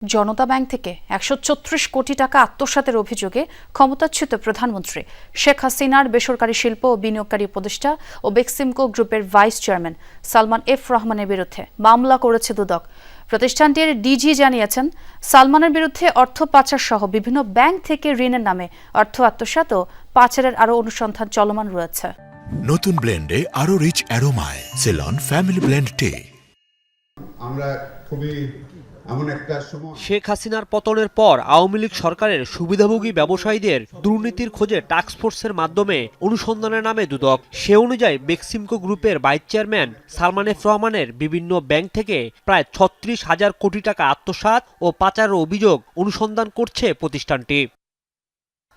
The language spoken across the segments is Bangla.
জনতা ব্যাংক থেকে ১৩৬ কোটি টাকা আত্মসাতের অভিযোগে ক্ষমতাচ্যুত প্রধানমন্ত্রী শেখ হাসিনার বেসরকারি শিল্প ও বিনিয়োগকারী উপদেষ্টা ও বেক্সিমকো গ্রুপের ভাইস চেয়ারম্যান সালমান এফ রহমানের বিরুদ্ধে মামলা করেছে দুদক। প্রতিষ্ঠানটির ডিজি জানিয়েছেন, সালমানের বিরুদ্ধে অর্থ পাচার সহ বিভিন্ন ব্যাংক থেকে ঋণের নামে অর্থ আত্মসাৎ ও পাচারের আরও অনুসন্ধান চলমান রয়েছে। নতুন ব্লেন্ডে আরো রিচ অ্যারোমায় সেলন ফ্যামিলি ব্লেন্ড টে। আমরা খুবই শেখ হাসিনার পতনের পর আওয়ামী লীগ সরকারের সুবিধাভোগী ব্যবসায়ীদের দুর্নীতির খোঁজে টাস্কফোর্সের মাধ্যমে অনুসন্ধানের নামে দুদক। সে অনুযায়ী বেক্সিমকো গ্রুপের ভাইস চেয়ারম্যান সালমান এফ রহমানের বিভিন্ন ব্যাংক থেকে প্রায় ৩৬,০০০ কোটি টাকা আত্মসাৎ ও পাচারের অভিযোগ অনুসন্ধান করছে প্রতিষ্ঠানটি।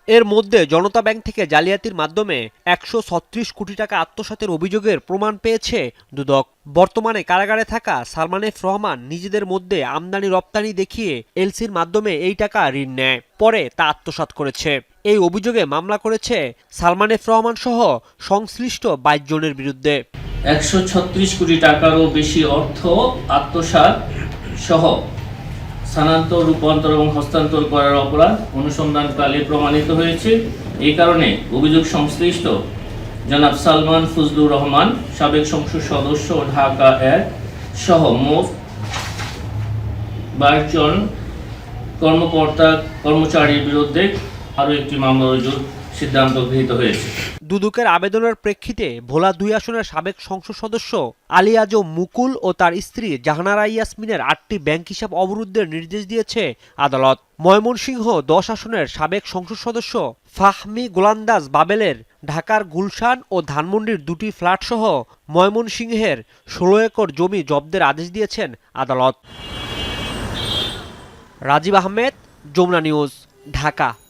এর মধ্যে জনতা ব্যাংক থেকে জালিয়াতির মাধ্যমে ১৩৬ কোটি টাকা আত্মসাতের অভিযোগের প্রমাণ পেয়েছে দুদক। বর্তমানে কারাগারে থাকা সালমান এফ রহমান নিজেদের মধ্যে আমদানি রপ্তানি দেখিয়ে এলসির মাধ্যমে এই টাকা ঋণ নেয়, পরে তা আত্মসাৎ করেছে। এই অভিযোগে মামলা করেছে সালমান এফ রহমান সহ সংশ্লিষ্ট ২২ জনের বিরুদ্ধে। ১৩৬ কোটি টাকারও বেশি অর্থ আত্মসাৎ সহ স্থানান্তর, রূপান্তর এবং হস্তান্তর করার অপরাধ অনুসন্ধানকালে প্রমাণিত হয়েছে। এই কারণে অভিযোগ সংশ্লিষ্ট জনাব সালমান ফজলুর রহমান, সাবেক সংসদ সদস্য ঢাকা ১ সহ মোট ২২ জন কর্মচারীর বিরুদ্ধে আরও একটি মামলা রুজুর সিদ্ধান্ত গৃহীত হয়েছে। দুদকের আবেদনের প্রেক্ষিতে ভোলা ২ আসনের সাবেক সংসদ সদস্য আলী আজম মুকুল ও তার স্ত্রী জাহানারা ইয়াসমিনের ৮টি ব্যাংক হিসাব অবরুদ্ধের নির্দেশ দিয়েছে আদালত। ময়মনসিংহ ১০ আসনের সাবেক সংসদ সদস্য ফাহমি গোলান্দাজ বাবেলের ঢাকার গুলশান ও ধানমন্ডির ২টি ফ্ল্যাট সহ ময়মনসিংহের ১৬ একর জমি জব্দের আদেশ দিয়েছেন আদালত। রাজীব আহমেদ, যমুনা নিউজ, ঢাকা।